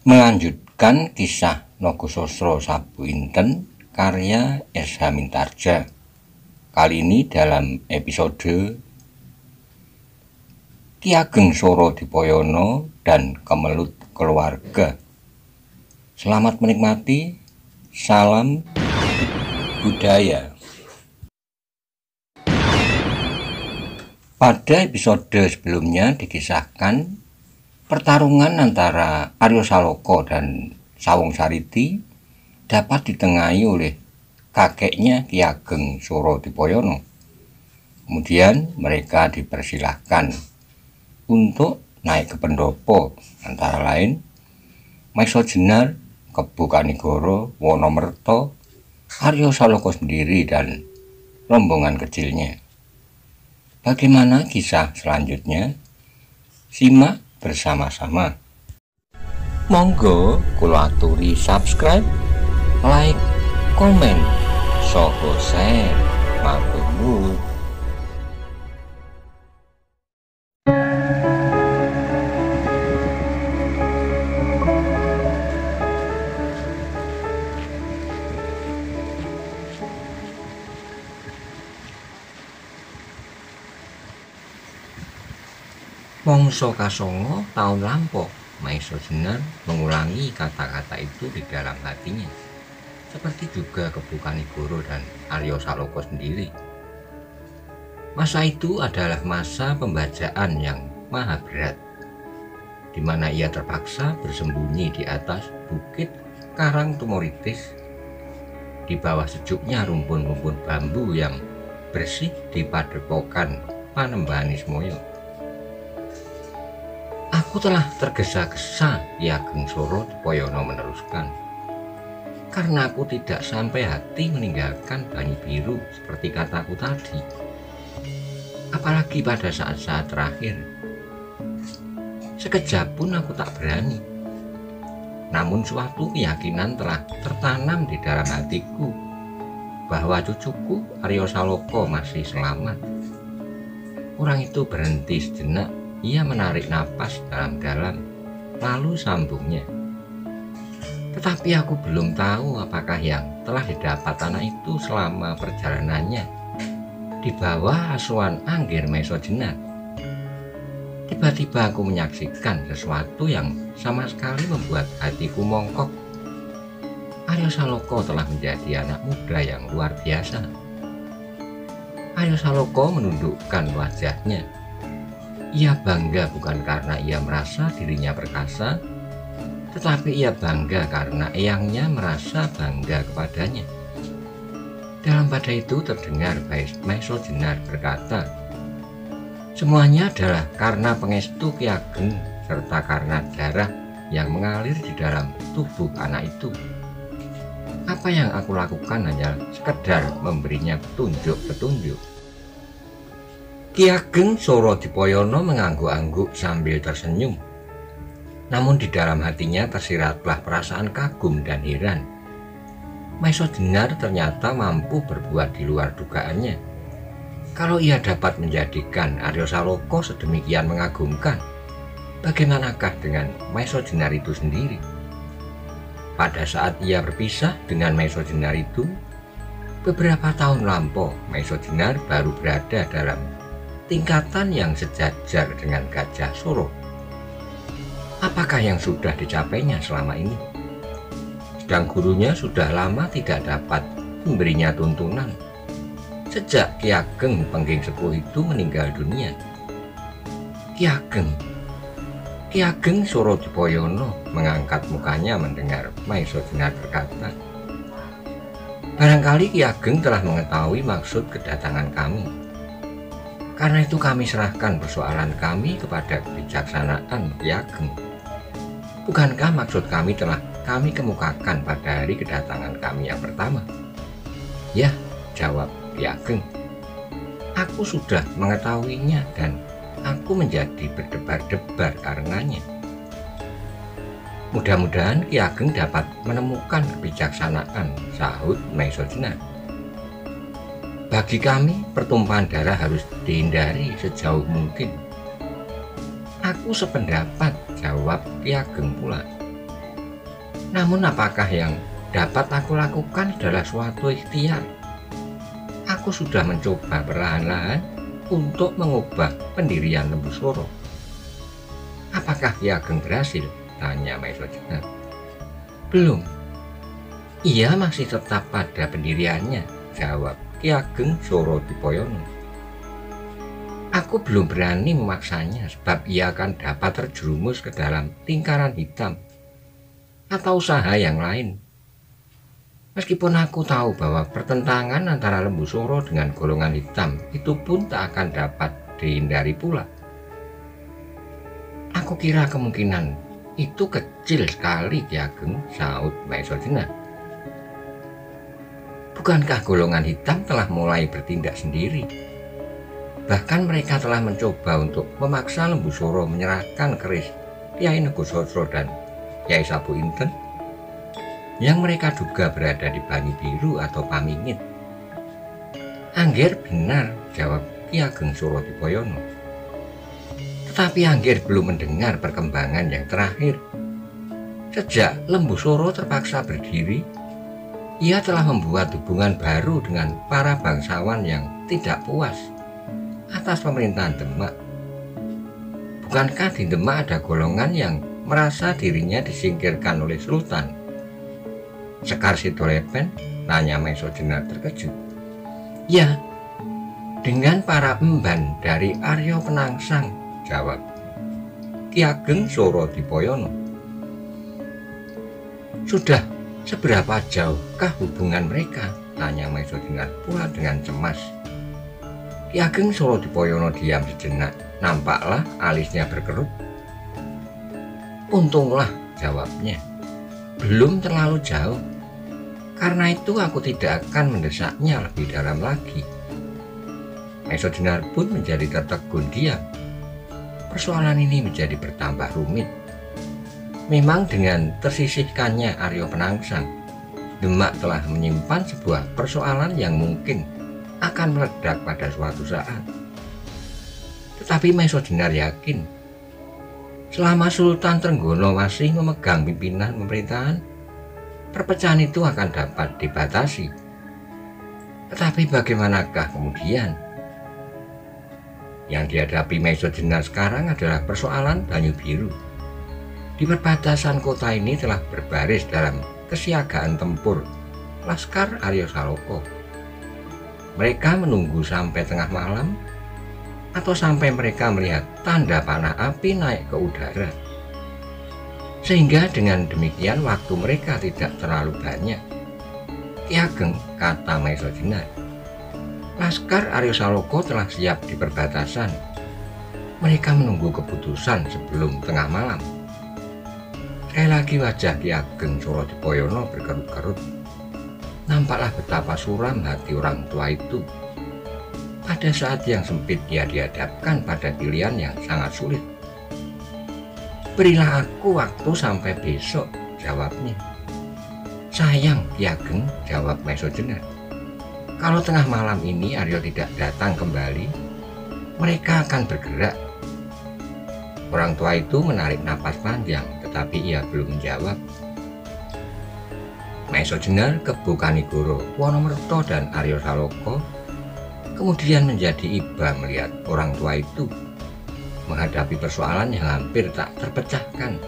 Melanjutkan kisah Nogasasra Sabu Inten karya S.H. Mintarja. Kali ini dalam episode Ki Ageng Sora Dipoyono dan Kemelut Keluarga. Selamat menikmati. Salam budaya. Pada episode sebelumnya dikisahkan pertarungan antara Arya Saloka dan Sawung Sariti dapat ditengahi oleh kakeknya Ki Ageng Sora Dipoyono. Kemudian mereka dipersilahkan untuk naik ke pendopo, antara lain Maisa Jenar, Kebu Kanigoro, Wonomerto, Arya Saloka sendiri dan rombongan kecilnya. Bagaimana kisah selanjutnya? Simak bersama-sama. Monggo kula aturi subscribe, like, komen, saha share. Matur nuwun. Mangsa kasongo tahun lampau, Maisa Jenar mengulangi kata-kata itu di dalam hatinya. Seperti juga Kebu Kanigoro dan Arya Saloka sendiri. Masa itu adalah masa pembajaan yang maha berat, di mana ia terpaksa bersembunyi di atas bukit Karang Tumoritis, di bawah sejuknya rumpun-rumpun bambu yang bersih di padepokan Panembahan-Ismaya. Aku telah tergesa-gesa, Ki Ageng Sora Dipoyono meneruskan, karena aku tidak sampai hati meninggalkan Banyu Biru seperti kataku tadi. Apalagi pada saat-saat terakhir. Sekejap pun aku tak berani. Namun suatu keyakinan telah tertanam di dalam hatiku bahwa cucuku Arya Saloka masih selamat. Orang itu berhenti sejenak. Ia menarik napas dalam-dalam, lalu sambungnya. Tetapi aku belum tahu apakah yang telah didapat anak itu selama perjalanannya di bawah asuhan Angger Maisa Jenar. Tiba-tiba aku menyaksikan sesuatu yang sama sekali membuat hatiku mongkok. Arya Saloka telah menjadi anak muda yang luar biasa. Arya Saloka menundukkan wajahnya. Ia bangga bukan karena ia merasa dirinya perkasa, tetapi ia bangga karena eyangnya merasa bangga kepadanya. Dalam pada itu terdengar Maisa Jenar berkata, semuanya adalah karena pengestu Ki Ageng serta karena darah yang mengalir di dalam tubuh anak itu. Apa yang aku lakukan hanya sekedar memberinya petunjuk-petunjuk. Ki Ageng Sora Dipoyono mengangguk-angguk sambil tersenyum. Namun di dalam hatinya tersiratlah perasaan kagum dan heran. Maisa Jenar ternyata mampu berbuat di luar dugaannya. Kalau ia dapat menjadikan Arya Saloka sedemikian mengagumkan, bagaimanakah dengan Maisa Jenar itu sendiri? Pada saat ia berpisah dengan Maisa Jenar itu, beberapa tahun lampau Maisa Jenar baru berada dalam tingkatan yang sejajar dengan Gajah Soro. Apakah yang sudah dicapainya selama ini? Sedang gurunya sudah lama tidak dapat memberinya tuntunan sejak Ki Ageng Pengging Sepuh itu meninggal dunia. Ki Ageng Sora Dipoyono mengangkat mukanya mendengar Maisa Jenar berkata, barangkali Ki Ageng telah mengetahui maksud kedatangan kami. Karena itu kami serahkan persoalan kami kepada kebijaksanaan Ki Ageng. Bukankah maksud kami telah kami kemukakan pada hari kedatangan kami yang pertama? Ya, jawab Ki Ageng. Aku sudah mengetahuinya dan aku menjadi berdebar-debar karenanya. Mudah-mudahan Ki Ageng dapat menemukan kebijaksanaan, sahut Maisa Jenar. Bagi kami, pertumpahan darah harus dihindari sejauh mungkin. Aku sependapat, jawab Ki Ageng pula. Namun apakah yang dapat aku lakukan adalah suatu ikhtiar? Aku sudah mencoba perlahan-lahan untuk mengubah pendirian Lembu Soro. Apakah Ki Ageng berhasil? Tanya Maisa Jenar. Belum. Ia masih tetap pada pendiriannya, jawab Ki Ageng Soro Dipoyono. Aku belum berani memaksanya sebab ia akan dapat terjerumus ke dalam lingkaran hitam atau usaha yang lain. Meskipun aku tahu bahwa pertentangan antara Lembu Soro dengan golongan hitam itu pun tak akan dapat dihindari pula. Aku kira kemungkinan itu kecil sekali, Ki Ageng, saut Maisa Jenar. Bukankah golongan hitam telah mulai bertindak sendiri? Bahkan mereka telah mencoba untuk memaksa Lembu Soro menyerahkan keris Kyai Negososro dan Kyai Sabu Inten yang mereka duga berada di Banyu Biru atau Pamingit. Angger benar, jawab Ki Ageng Soro Dipoyono. Tetapi Angger belum mendengar perkembangan yang terakhir. Sejak Lembu Soro terpaksa berdiri, ia telah membuat hubungan baru dengan para bangsawan yang tidak puas atas pemerintahan Demak. Bukankah di Demak ada golongan yang merasa dirinya disingkirkan oleh Sultan? Sekar Sidolepen, tanya Maisa Jenar terkejut. Ya, dengan para emban dari Arya Penangsang, jawab Ki Ageng Soro Dipoyono. Sudah seberapa jauhkah hubungan mereka? Tanya Maisa Jenar pula dengan cemas. Ki Ageng Soro Dipoyono diam sejenak, nampaklah alisnya berkerut. Untunglah, jawabnya, belum terlalu jauh. Karena itu aku tidak akan mendesaknya lebih dalam lagi. Maisa Jenar pun menjadi tertegun diam. Persoalan ini menjadi bertambah rumit. Memang dengan tersisihkannya Arya Penangsang, Demak telah menyimpan sebuah persoalan yang mungkin akan meledak pada suatu saat. Tetapi Maisa Jenar yakin, selama Sultan Trenggono masih memegang pimpinan pemerintahan, perpecahan itu akan dapat dibatasi. Tetapi bagaimanakah kemudian? Yang dihadapi Maisa Jenar sekarang adalah persoalan Banyu Biru. Di perbatasan kota ini telah berbaris dalam kesiagaan tempur Laskar Arya Saloka. Mereka menunggu sampai tengah malam atau sampai mereka melihat tanda panah api naik ke udara. Sehingga dengan demikian waktu mereka tidak terlalu banyak. Ki Ageng, kata Maisa Jenar, Laskar Arya Saloka telah siap di perbatasan. Mereka menunggu keputusan sebelum tengah malam. Sekali lagi wajah Ki Ageng Soro Dipoyono berkerut-kerut. Nampaklah betapa suram hati orang tua itu. Pada saat yang sempit dia dihadapkan pada pilihan yang sangat sulit. Berilah aku waktu sampai besok, jawabnya. Sayang, Ki Ageng, jawab Maisa Jenar. Kalau tengah malam ini Arya tidak datang kembali, mereka akan bergerak. Orang tua itu menarik napas panjang, tetapi ia belum menjawab. Maisa Jenar, Kebo Kanigoro, Wonomerto dan Arya Saloka kemudian menjadi iba melihat orang tua itu menghadapi persoalan yang hampir tak terpecahkan.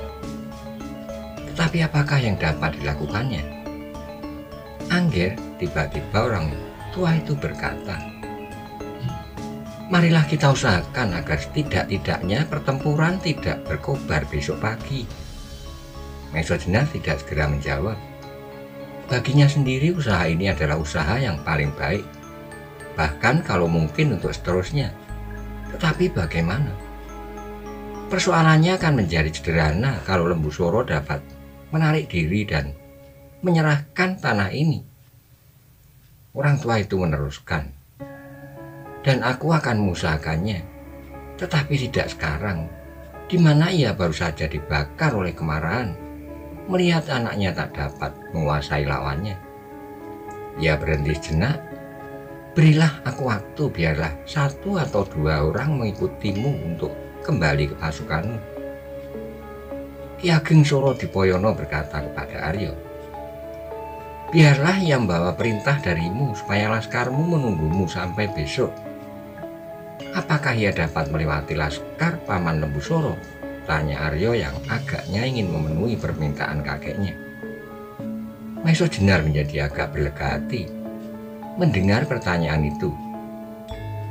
Tetapi apakah yang dapat dilakukannya? Angger, tiba-tiba orang tua itu berkata, marilah kita usahakan agar setidak-tidaknya pertempuran tidak berkobar besok pagi. Maisa Jenar tidak segera menjawab. Baginya sendiri usaha ini adalah usaha yang paling baik, bahkan kalau mungkin untuk seterusnya. Tetapi bagaimana? Persoalannya akan menjadi sederhana kalau Lembu Soro dapat menarik diri dan menyerahkan tanah ini. Orang tua itu meneruskan, dan aku akan mengusahakannya, tetapi tidak sekarang, di mana ia baru saja dibakar oleh kemarahan melihat anaknya tak dapat menguasai lawannya. Ia berhenti sejenak. Berilah aku waktu, biarlah 1 atau 2 orang mengikutimu untuk kembali ke pasukanmu. Ki Ageng Surodipoyono berkata kepada Arya, biarlah ia membawa perintah darimu supaya laskarmu menunggumu sampai besok. Apakah ia dapat melewati laskar Paman Lembusura? Tanya Arya yang agaknya ingin memenuhi permintaan kakeknya. Maisajenar menjadi agak berlega hati mendengar pertanyaan itu.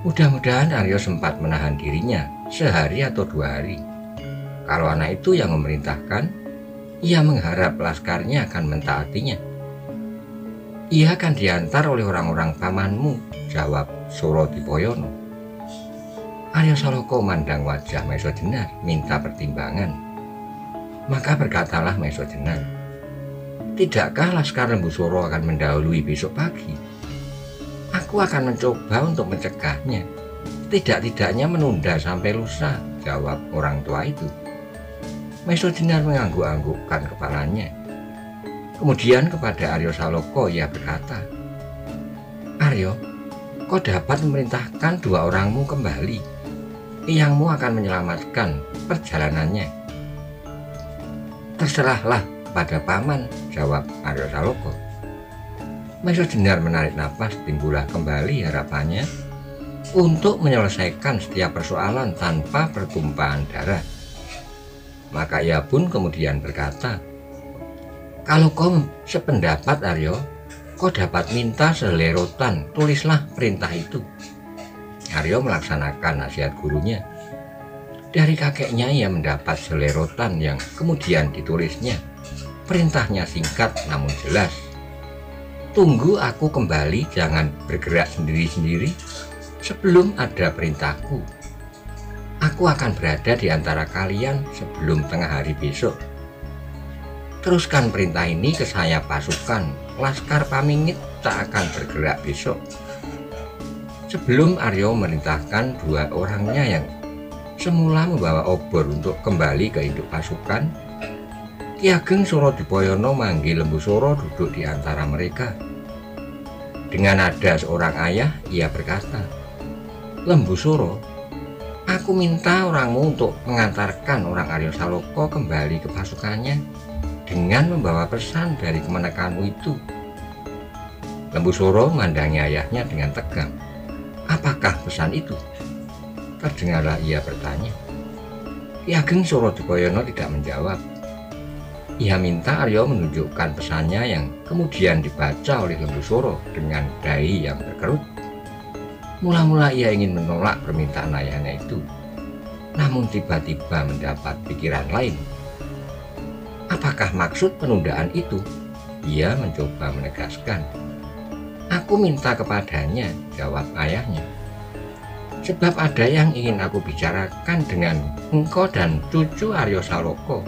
Mudah-mudahan Arya sempat menahan dirinya sehari atau 2 hari. Kalau anak itu yang memerintahkan, ia mengharap laskarnya akan mentaatinya. Ia akan diantar oleh orang-orang pamanmu, jawab Surodipoyono. Arya Saloka mandang wajah Maisajenar minta pertimbangan. Maka berkatalah Maisajenar, tidakkah laskar Lembusura akan mendahului besok pagi? Aku akan mencoba untuk mencegahnya. Tidak-tidaknya menunda sampai lusa, jawab orang tua itu. Maisajenar mengangguk-anggukkan kepalanya. Kemudian kepada Arya Saloka ia berkata, Arya, kau dapat memerintahkan 2 orangmu kembali. Eyangmu akan menyelamatkan perjalanannya. Terserahlah pada paman, jawab Arya Saloka. Maisajenar menarik napas, timbullah kembali harapannya untuk menyelesaikan setiap persoalan tanpa pertumpahan darah. Maka ia pun kemudian berkata, kalau kau sependapat Arya, kau dapat minta selerotan, tulislah perintah itu. Arya melaksanakan nasihat gurunya. Dari kakeknya ia mendapat selerotan yang kemudian ditulisnya. Perintahnya singkat namun jelas. Tunggu aku kembali, jangan bergerak sendiri-sendiri sebelum ada perintahku. Aku akan berada di antara kalian sebelum tengah hari besok. Teruskan perintah ini ke sayap pasukan. Laskar Pamingit tak akan bergerak besok. Sebelum Arya memerintahkan 2 orangnya yang semula membawa obor untuk kembali ke induk pasukan, Ki Ageng Surodipoyono manggil Lembusura duduk di antara mereka. Dengan nada seorang ayah, ia berkata, Lembusura, aku minta orangmu untuk mengantarkan orang Arya Saloka kembali ke pasukannya dengan membawa pesan dari kemenakanmu itu. Lembusura memandangi ayahnya dengan tegang. Apakah pesan itu? Terdengarlah ia bertanya. Ki Ageng Surodipoyono tidak menjawab. Ia minta Arya menunjukkan pesannya yang kemudian dibaca oleh Lembusura dengan dahi yang berkerut. Mula-mula ia ingin menolak permintaan ayahnya itu, namun tiba-tiba mendapat pikiran lain. Apakah maksud penundaan itu? Ia mencoba menegaskan. Aku minta kepadanya, jawab ayahnya. Sebab ada yang ingin aku bicarakan dengan engkau dan cucu Arya Saloka.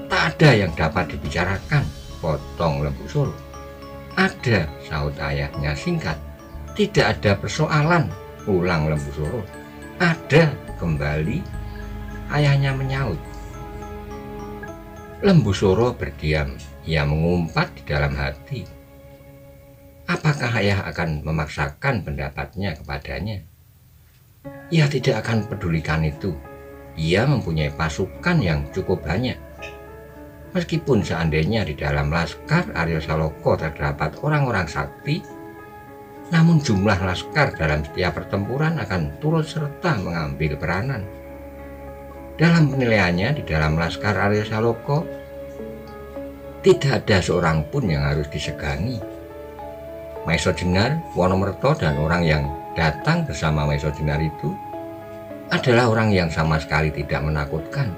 Tak ada yang dapat dibicarakan, potong Lembusura. Ada, sahut ayahnya singkat. Tidak ada persoalan, ulang Lembusura. Ada, kembali ayahnya menyaut. Lembusura berdiam, ia mengumpat di dalam hati. Apakah ayah akan memaksakan pendapatnya kepadanya? Ia tidak akan pedulikan itu. Ia mempunyai pasukan yang cukup banyak. Meskipun seandainya di dalam laskar Arya Saloka terdapat orang-orang sakti, namun jumlah laskar dalam setiap pertempuran akan turut serta mengambil peranan. Dalam penilaiannya di dalam laskar Arya Saloka, tidak ada seorang pun yang harus disegani. Maisajenar, Wonomerto dan orang yang datang bersama Maisajenar itu adalah orang yang sama sekali tidak menakutkan.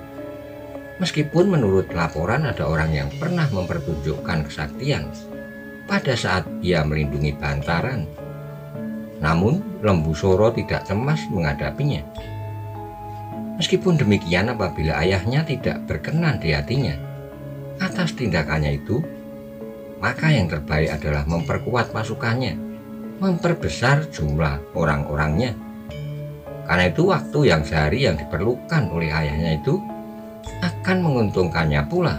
Meskipun menurut laporan ada orang yang pernah mempertunjukkan kesaktian pada saat ia melindungi Bantaran, namun Lembusura tidak cemas menghadapinya. Meskipun demikian, apabila ayahnya tidak berkenan di hatinya atas tindakannya itu, maka yang terbaik adalah memperkuat pasukannya, memperbesar jumlah orang-orangnya. Karena itu waktu yang sehari yang diperlukan oleh ayahnya itu akan menguntungkannya pula.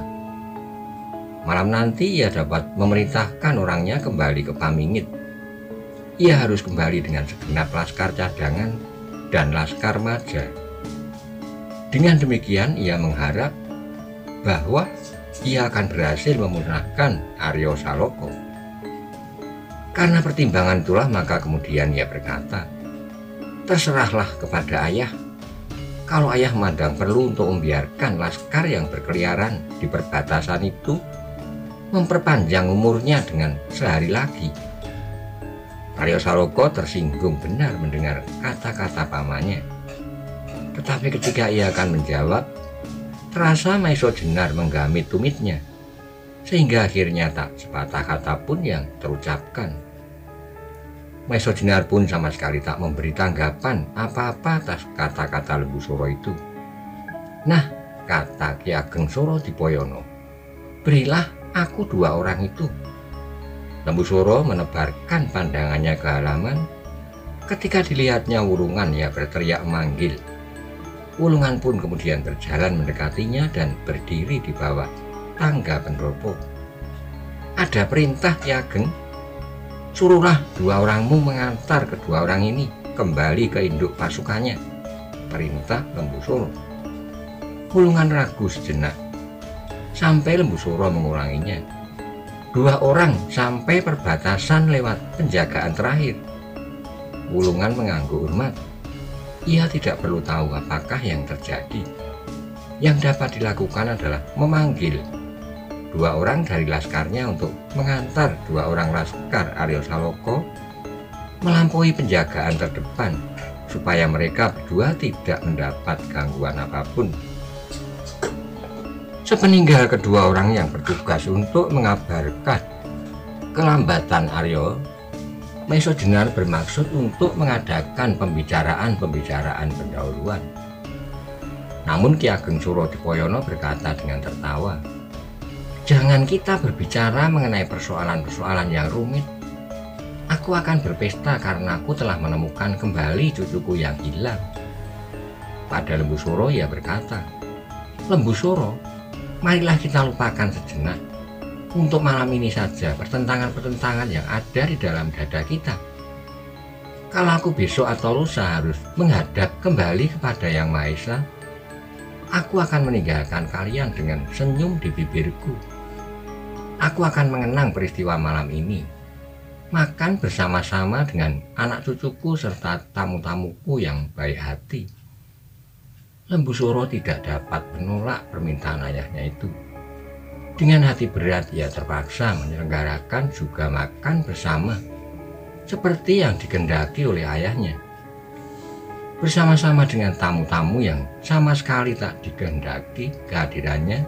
Malam nanti ia dapat memerintahkan orangnya kembali ke Pamingit. Ia harus kembali dengan segenap laskar cadangan dan laskar maja. Dengan demikian ia mengharap bahwa ia akan berhasil memusnahkan Arya Saloka. Karena pertimbangan itulah maka kemudian ia berkata, "Terserahlah kepada ayah. Kalau ayah memandang perlu untuk membiarkan laskar yang berkeliaran di perbatasan itu memperpanjang umurnya dengan sehari lagi." Arya Saloka tersinggung benar mendengar kata-kata pamannya. Tetapi ketika ia akan menjawab, terasa Maesa Jenar menggamit tumitnya, sehingga akhirnya tak sepatah kata pun yang terucapkan. Maesa Jenar pun sama sekali tak memberi tanggapan apa-apa atas kata-kata Lembu Suro itu. "Nah," kata Ki Ageng Surodipoyono, "berilah aku 2 orang itu." Lembu Suro menebarkan pandangannya ke halaman. Ketika dilihatnya Wulungan, ia berteriak memanggil. Wulungan pun kemudian berjalan mendekatinya dan berdiri di bawah tangga pendopo. "Ada perintah, Ki Ageng. Suruhlah 2 orangmu mengantar kedua orang ini kembali ke induk pasukannya," perintah Lembu Suro. Wulungan ragu sejenak, sampai Lembu Suro mengulanginya. 2 orang sampai perbatasan lewat penjagaan terakhir. Wulungan mengangguk hormat. Ia tidak perlu tahu apakah yang terjadi. Yang dapat dilakukan adalah memanggil 2 orang dari laskarnya untuk mengantar 2 orang laskar Arya Saloka melampaui penjagaan terdepan supaya mereka berdua tidak mendapat gangguan apapun. Sepeninggal kedua orang yang bertugas untuk mengabarkan kelambatan Arya, Maesa Jenar bermaksud untuk mengadakan pembicaraan pendahuluan. Namun Ki Ageng Surodipoyono berkata dengan tertawa, "Jangan kita berbicara mengenai persoalan-persoalan yang rumit. Aku akan berpesta karena aku telah menemukan kembali cucuku yang hilang." Pada Lembu Suro ia berkata, "Lembu Suro, marilah kita lupakan sejenak untuk malam ini saja pertentangan-pertentangan yang ada di dalam dada kita. Kalau aku besok atau lusa harus menghadap kembali kepada Yang Maha Esa, aku akan meninggalkan kalian dengan senyum di bibirku. Aku akan mengenang peristiwa malam ini, makan bersama-sama dengan anak cucuku serta tamu-tamuku yang baik hati." Lembu Suro tidak dapat menolak permintaan ayahnya itu. Dengan hati berat ia terpaksa menyelenggarakan juga makan bersama seperti yang dikehendaki oleh ayahnya, bersama-sama dengan tamu-tamu yang sama sekali tak dikehendaki kehadirannya,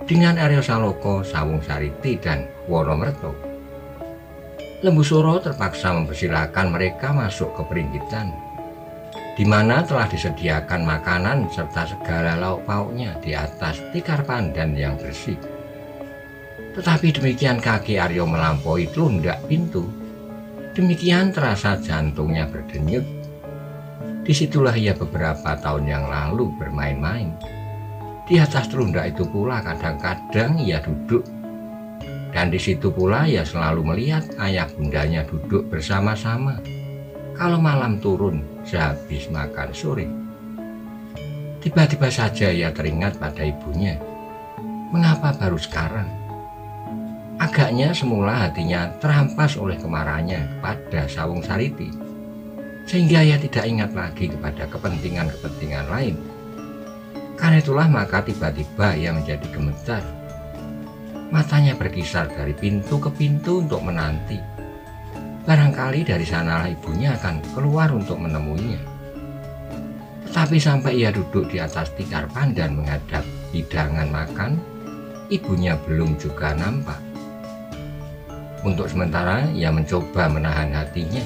dengan Arya Saloka, Sawung Sariti, dan Wonomerto. Lembu Suro terpaksa mempersilahkan mereka masuk ke peringgitan, di mana telah disediakan makanan serta segala lauk pauknya di atas tikar pandan yang bersih. Tetapi demikian kaki Arya melampaui telundak pintu, demikian terasa jantungnya berdenyut. Disitulah ia beberapa tahun yang lalu bermain-main. Di atas telundak itu pula kadang-kadang ia duduk. Dan di situ pula ia selalu melihat ayah bundanya duduk bersama-sama kalau malam turun sehabis makan sore. Tiba-tiba saja ia teringat pada ibunya. Mengapa baru sekarang? Agaknya semula hatinya terampas oleh kemarahannya kepada Sawung Sariti, sehingga ia tidak ingat lagi kepada kepentingan-kepentingan lain. Karena itulah maka tiba-tiba ia menjadi gemetar. Matanya berkisar dari pintu ke pintu untuk menanti. Barangkali dari sanalah ibunya akan keluar untuk menemuinya. Tetapi sampai ia duduk di atas tikar pandan menghadap hidangan makan, ibunya belum juga nampak. Untuk sementara ia mencoba menahan hatinya.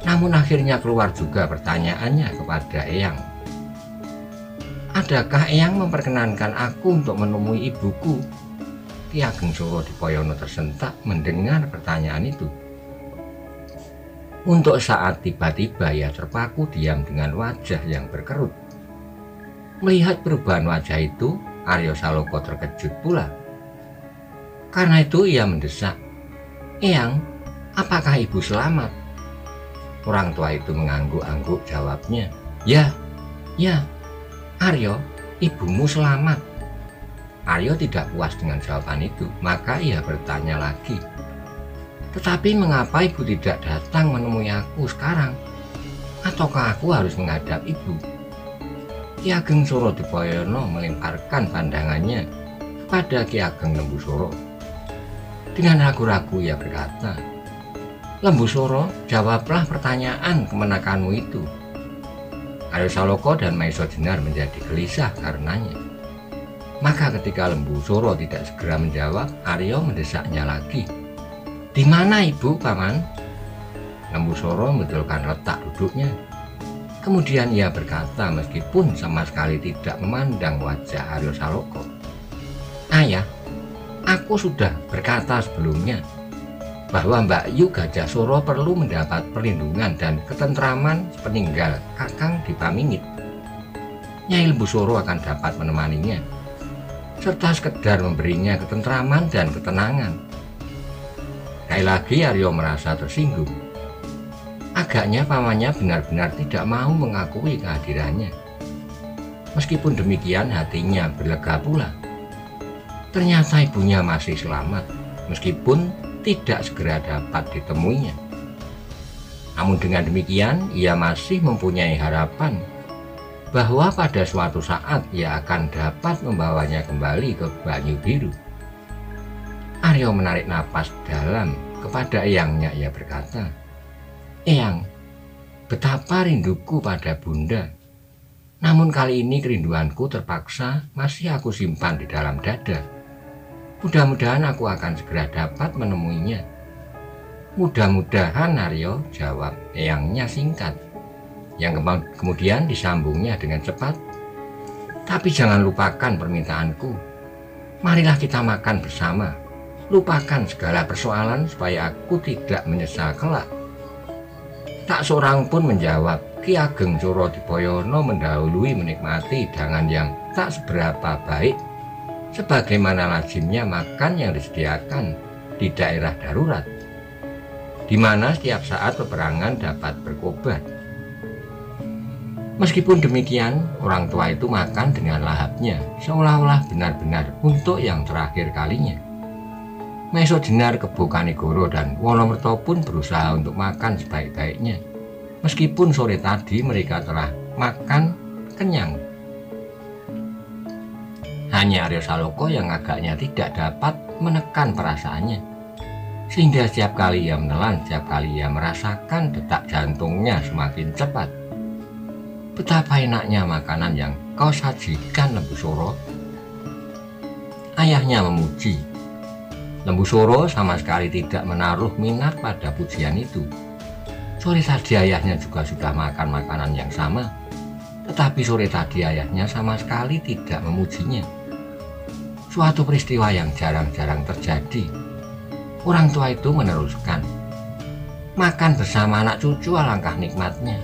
Namun akhirnya keluar juga pertanyaannya kepada Eyang. "Adakah Eyang memperkenankan aku untuk menemui ibuku?" Ki Ageng Surodipoyono tersentak mendengar pertanyaan itu. Untuk saat tiba-tiba ia terpaku diam dengan wajah yang berkerut. Melihat perubahan wajah itu, Arya Saloka terkejut pula. Karena itu ia mendesak, "Eyang, apakah ibu selamat?" Orang tua itu mengangguk-angguk jawabnya, Ya, Arya, ibumu selamat." Aryo tidak puas dengan jawaban itu, maka ia bertanya lagi, "Tetapi mengapa ibu tidak datang menemui aku sekarang? Ataukah aku harus menghadap ibu?" Ki Ageng Surodipoyono melemparkan pandangannya kepada Ki Ageng Lembusura. Dengan ragu-ragu ia berkata, "Lembusura, jawablah pertanyaan kemenakanmu itu." Aryo Saloka dan Maesa Jenar menjadi gelisah karenanya. Maka ketika Lembusura tidak segera menjawab, Aryo mendesaknya lagi, "Di mana ibu, Paman?" Lembusura membetulkan letak duduknya. Kemudian ia berkata meskipun sama sekali tidak memandang wajah Aryo Saloka, "Ayah, aku sudah berkata sebelumnya bahwa Mbak Yu Gajah Suro perlu mendapat perlindungan dan ketentraman sepeninggal Kakang Dipamingit. Nyai Lembusura akan dapat menemaninya, serta sekedar memberinya ketentraman dan ketenangan." Sekali lagi Aryo merasa tersinggung. Agaknya pamannya benar-benar tidak mau mengakui kehadirannya. Meskipun demikian hatinya berlega pula. Ternyata ibunya masih selamat, meskipun tidak segera dapat ditemuinya. Namun dengan demikian ia masih mempunyai harapan bahwa pada suatu saat ia akan dapat membawanya kembali ke Banyu Biru. Aryo menarik napas dalam. Kepada eyangnya ia berkata, "Eyang, betapa rinduku pada Bunda. Namun kali ini kerinduanku terpaksa masih aku simpan di dalam dada. Mudah-mudahan aku akan segera dapat menemuinya." "Mudah-mudahan, Aryo," jawab eyangnya singkat. Yang kemudian disambungnya dengan cepat, "Tapi jangan lupakan permintaanku. Marilah kita makan bersama. Lupakan segala persoalan supaya aku tidak menyesal kelak." Tak seorang pun menjawab. Ki Ageng Surodipoyono mendahului menikmati hidangan yang tak seberapa baik, sebagaimana lazimnya makan yang disediakan di daerah darurat, di mana setiap saat peperangan dapat berkobar. Meskipun demikian, orang tua itu makan dengan lahapnya, seolah-olah benar-benar untuk yang terakhir kalinya. Maesa Jenar, Kebo Kanigoro, dan Wonomerto pun berusaha untuk makan sebaik-baiknya. Meskipun sore tadi mereka telah makan kenyang. Hanya Aryo Saloka yang agaknya tidak dapat menekan perasaannya. Sehingga setiap kali ia menelan, setiap kali ia merasakan detak jantungnya semakin cepat. "Betapa enaknya makanan yang kau sajikan, Lembusura," ayahnya memuji. Lembusura sama sekali tidak menaruh minat pada pujian itu. Sore tadi ayahnya juga sudah makan makanan yang sama, tetapi sore tadi ayahnya sama sekali tidak memujinya. Suatu peristiwa yang jarang-jarang terjadi. Orang tua itu meneruskan, "Makan bersama anak cucu alangkah nikmatnya.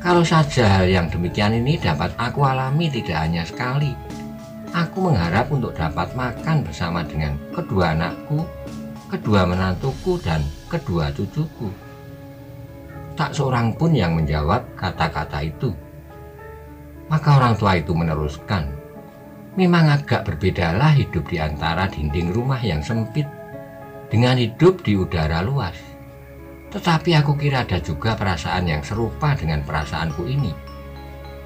Kalau saja hal yang demikian ini dapat aku alami tidak hanya sekali, aku mengharap untuk dapat makan bersama dengan kedua anakku, kedua menantuku, dan kedua cucuku." Tak seorang pun yang menjawab kata-kata itu. Maka orang tua itu meneruskan, "Memang agak berbedalah hidup di antara dinding rumah yang sempit dengan hidup di udara luas. Tetapi aku kira ada juga perasaan yang serupa dengan perasaanku ini.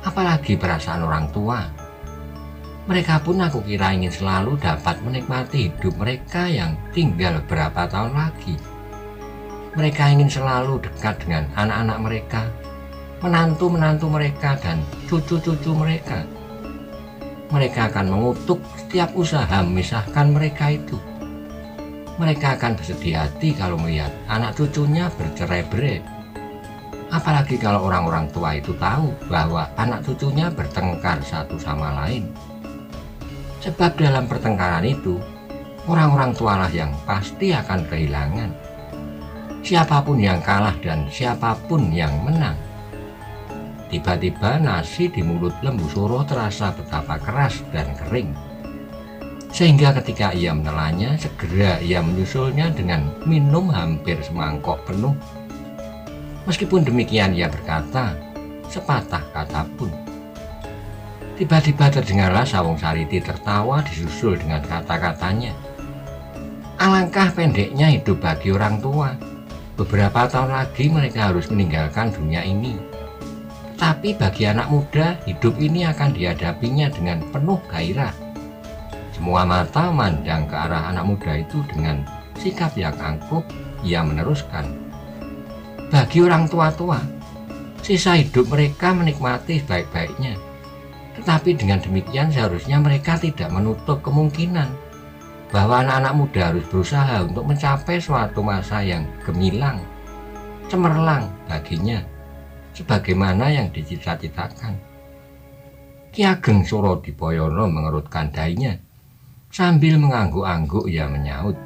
Apalagi perasaan orang tua. Mereka pun aku kira ingin selalu dapat menikmati hidup mereka yang tinggal beberapa tahun lagi. Mereka ingin selalu dekat dengan anak-anak mereka, menantu-menantu mereka, dan cucu-cucu mereka. Mereka akan mengutuk setiap usaha memisahkan mereka itu. Mereka akan bersedih hati kalau melihat anak cucunya bercerai-berai. Apalagi kalau orang-orang tua itu tahu bahwa anak cucunya bertengkar satu sama lain. Sebab dalam pertengkaran itu, orang-orang tualah yang pasti akan kehilangan. Siapapun yang kalah dan siapapun yang menang. Tiba-tiba nasi di mulut Lembusura terasa betapa keras dan kering. Sehingga ketika ia menelannya, segera ia menyusulnya dengan minum hampir semangkok penuh. Meskipun demikian ia berkata sepatah kata pun. Tiba-tiba terdengarlah Sawung Sariti tertawa disusul dengan kata-katanya. Alangkah pendeknya hidup bagi orang tua. Beberapa tahun lagi mereka harus meninggalkan dunia ini. Tetapi bagi anak muda, hidup ini akan dihadapinya dengan penuh gairah. Semua mata memandang ke arah anak muda itu dengan sikap yang angkuh. Ia meneruskan, bagi orang tua-tua, sisa hidup mereka menikmati baik-baiknya. Tetapi dengan demikian seharusnya mereka tidak menutup kemungkinan bahwa anak-anak muda harus berusaha untuk mencapai suatu masa yang gemilang, cemerlang baginya, sebagaimana yang dicita-citakan. Ki Ageng Surodipoyono mengerutkan dahinya. Sambil mengangguk-angguk ia menyaut,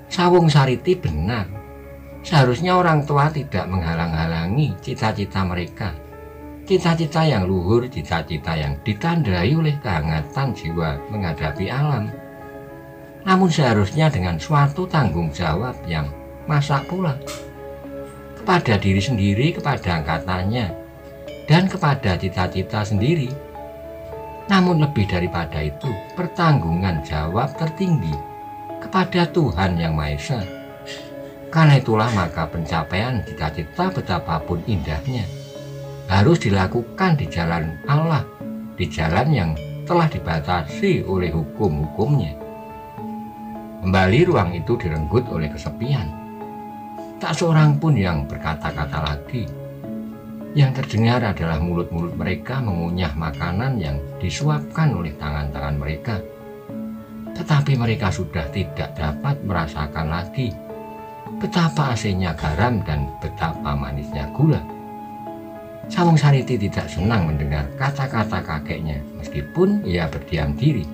Sawung Sariti benar. Seharusnya orang tua tidak menghalang-halangi cita-cita mereka. Cita-cita yang luhur, cita-cita yang ditandai oleh kehangatan jiwa menghadapi alam. Namun seharusnya dengan suatu tanggung jawab yang masak pula. Kepada diri sendiri, kepada angkatannya, dan kepada cita-cita sendiri. Namun lebih daripada itu, pertanggungan jawab tertinggi kepada Tuhan Yang Maha Esa. Karena itulah maka pencapaian cita-cita betapapun indahnya harus dilakukan di jalan Allah, di jalan yang telah dibatasi oleh hukum-hukumnya. Kembali ruang itu direnggut oleh kesepian. Tak seorang pun yang berkata-kata lagi. Yang terdengar adalah mulut-mulut mereka mengunyah makanan yang disuapkan oleh tangan-tangan mereka. Tetapi mereka sudah tidak dapat merasakan lagi betapa asinnya garam dan betapa manisnya gula. Sawung Sariti tidak senang mendengar kata-kata kakeknya meskipun ia berdiam diri.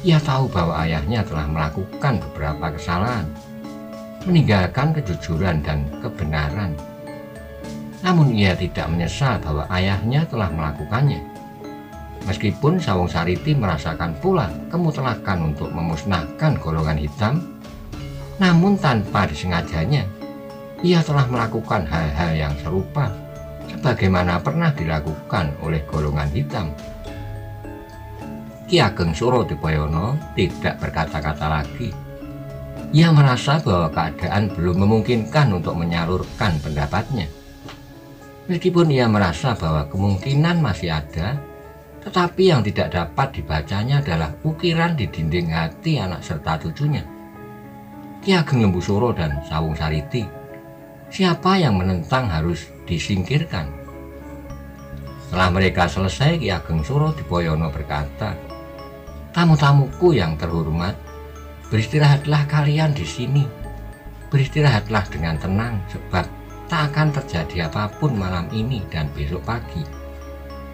Ia tahu bahwa ayahnya telah melakukan beberapa kesalahan, meninggalkan kejujuran dan kebenaran. Namun ia tidak menyesal bahwa ayahnya telah melakukannya. Meskipun Sawung Sariti merasakan pula kemutlakan untuk memusnahkan golongan hitam, namun tanpa disengajanya, ia telah melakukan hal-hal yang serupa sebagaimana pernah dilakukan oleh golongan hitam. Ki Ageng Surodipoyono tidak berkata-kata lagi. Ia merasa bahwa keadaan belum memungkinkan untuk menyalurkan pendapatnya. Meskipun ia merasa bahwa kemungkinan masih ada, tetapi yang tidak dapat dibacanya adalah ukiran di dinding hati anak serta cucunya, Ki Ageng Lembusuro dan Sawung Sariti. Siapa yang menentang harus disingkirkan. Setelah mereka selesai, Ki Ageng Surodipoyono berkata, tamu-tamuku yang terhormat, beristirahatlah kalian di sini. Beristirahatlah dengan tenang, sebab tak akan terjadi apapun malam ini dan besok pagi.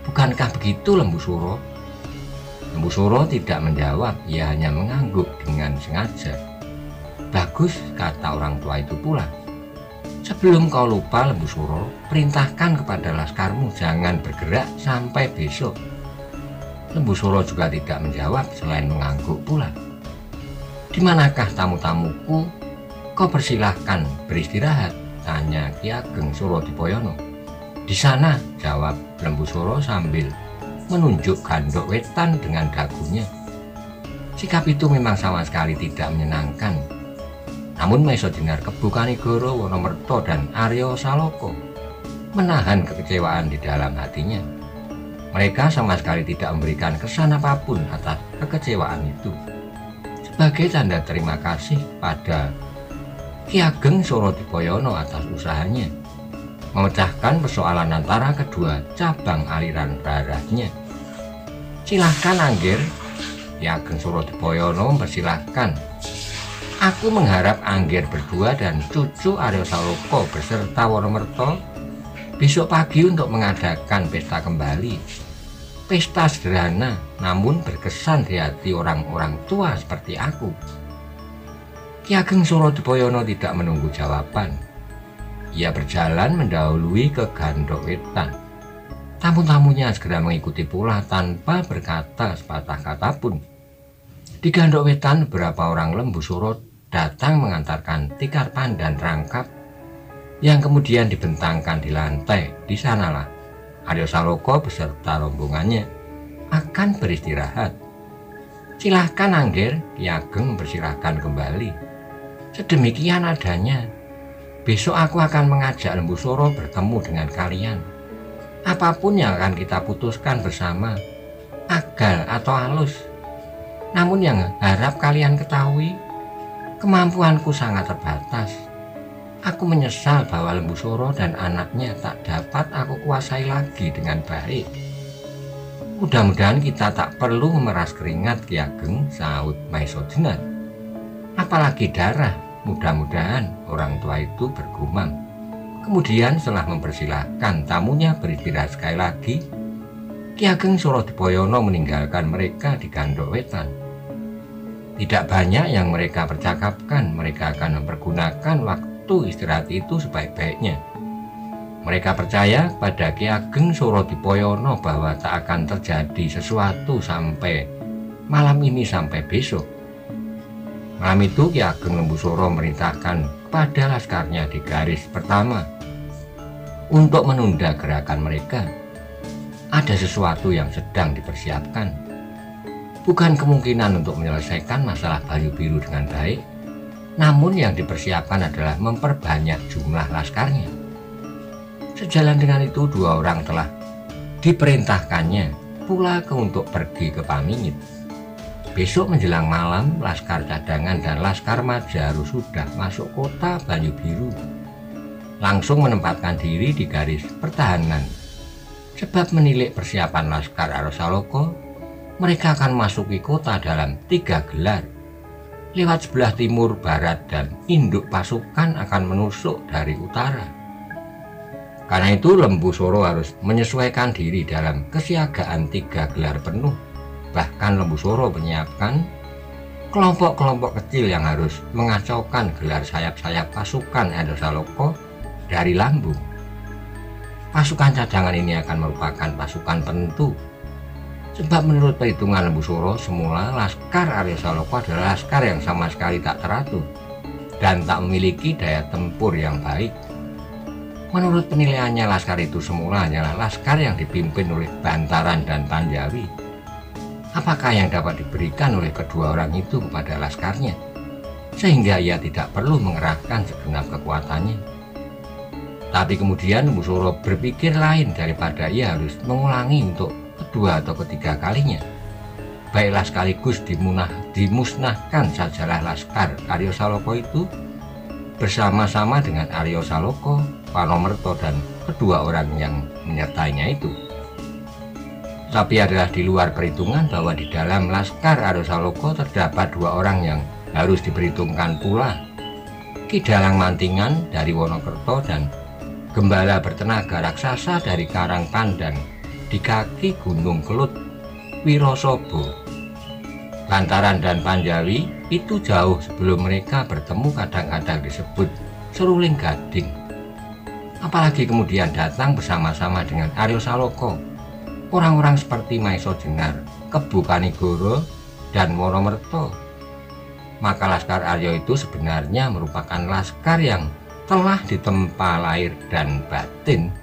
Bukankah begitu, Lembusuro? Lembusuro tidak menjawab, ia hanya mengangguk dengan sengaja. Bagus, kata orang tua itu pula. Sebelum kau lupa, Lembusuro, perintahkan kepada laskarmu jangan bergerak sampai besok. Lembusuro juga tidak menjawab selain mengangguk pula. Di manakah tamu-tamuku? Kau persilahkan beristirahat, tanya Ki Ageng Surodipoyono. Di sana, jawab Lembusuro sambil menunjuk Gandok Wetan dengan dagunya. Sikap itu memang sama sekali tidak menyenangkan. Namun Maesodinar Kebo Kanigoro Wonomerto dan Aryo Saloko menahan kekecewaan di dalam hatinya. Mereka sama sekali tidak memberikan kesan apapun atas kekecewaan itu. Sebagai tanda terima kasih pada Ki Ageng Surodipoyono atas usahanya memecahkan persoalan antara kedua cabang aliran darahnya. Silahkan Angger, Ki Ageng Surodipoyono mempersilahkan. Aku mengharap Angger berdua dan cucu Aryo Saloko beserta Wonomerto besok pagi untuk mengadakan pesta kembali. Pesta sederhana namun berkesan di hati orang-orang tua seperti aku. Ki Ageng Surodipoyono tidak menunggu jawaban. Ia berjalan mendahului ke Gandok Wetan. Tamu-tamunya segera mengikuti pula tanpa berkata sepatah kata pun. Di Gandok Wetan beberapa orang Lembusuro datang mengantarkan tikar pandan rangkap yang kemudian dibentangkan di lantai. Di sanalah Aryo Saloko beserta rombongannya akan beristirahat. Silahkan Angger, Ki Ageng mempersilahkan kembali. Sedemikian adanya. Besok aku akan mengajak Lembu Soro bertemu dengan kalian. Apapun yang akan kita putuskan bersama, agal atau halus. Namun yang harap kalian ketahui, kemampuanku sangat terbatas. Aku menyesal bahwa Lembu Soro dan anaknya tak dapat aku kuasai lagi dengan baik. Mudah-mudahan kita tak perlu memeras keringat, Ki Ageng, sahut Maiso Jenar. Apalagi darah, mudah-mudahan, orang tua itu bergumam. Kemudian setelah mempersilahkan tamunya beristirahat sekali lagi, Ki Ageng Surodipoyono meninggalkan mereka di Gandok Wetan. Tidak banyak yang mereka percakapkan, mereka akan mempergunakan waktu istirahat itu sebaik-baiknya. Mereka percaya pada Ki Ageng Surodipoyono bahwa tak akan terjadi sesuatu sampai malam ini sampai besok. Malam itu Ki Ageng Lembu Soro merintahkan kepada laskarnya di garis pertama untuk menunda gerakan mereka. Ada sesuatu yang sedang dipersiapkan. Bukan kemungkinan untuk menyelesaikan masalah Banyu Biru dengan baik, namun yang dipersiapkan adalah memperbanyak jumlah laskarnya. Sejalan dengan itu, dua orang telah diperintahkannya pula untuk pergi ke Pamingit. Besok menjelang malam, laskar cadangan dan laskar Majaru sudah masuk kota Banyu Biru, langsung menempatkan diri di garis pertahanan. Sebab menilik persiapan laskar Aryosaloko, mereka akan masuki kota dalam 3 gelar. Lewat sebelah timur, barat, dan induk pasukan akan menusuk dari utara. Karena itu Lembu Soro harus menyesuaikan diri dalam kesiagaan 3 gelar penuh. Bahkan Lembu Soro menyiapkan kelompok-kelompok kecil yang harus mengacaukan gelar sayap-sayap pasukan Aryosaloko dari lambung. Pasukan cadangan ini akan merupakan pasukan penentu. Sebab menurut perhitungan Lembu Soro, semula laskar Aryosaloko adalah laskar yang sama sekali tak teratur dan tak memiliki daya tempur yang baik. Menurut penilaiannya, laskar itu semula hanyalah laskar yang dipimpin oleh Bantaran dan Panjawi. Apakah yang dapat diberikan oleh kedua orang itu kepada laskarnya, sehingga ia tidak perlu mengerahkan segenap kekuatannya? Tapi kemudian Lembu Soro berpikir lain daripada ia harus mengulangi untuk kedua atau ketiga kalinya. Baiklah sekaligus dimusnahkan sajalah laskar Aryosaloko itu bersama-sama dengan Aryosaloko, Panomerto, dan kedua orang yang menyertainya itu. Tapi adalah di luar perhitungan bahwa di dalam laskar Aryosaloko terdapat 2 orang yang harus diperhitungkan pula. Ki Dalang Mantingan dari Wonokerto dan Gembala bertenaga raksasa dari Karangpandan di kaki Gunung Kelut, Wirosobo. Bantaran dan Panjawi itu jauh sebelum mereka bertemu kadang-kadang disebut seruling gading. Apalagi kemudian datang bersama-sama dengan Aryosaloko, orang-orang seperti Maiso Jenar, Kebu Kanigoro, dan Wonomerto. Maka laskar Aryo itu sebenarnya merupakan laskar yang telah ditempa lahir dan batin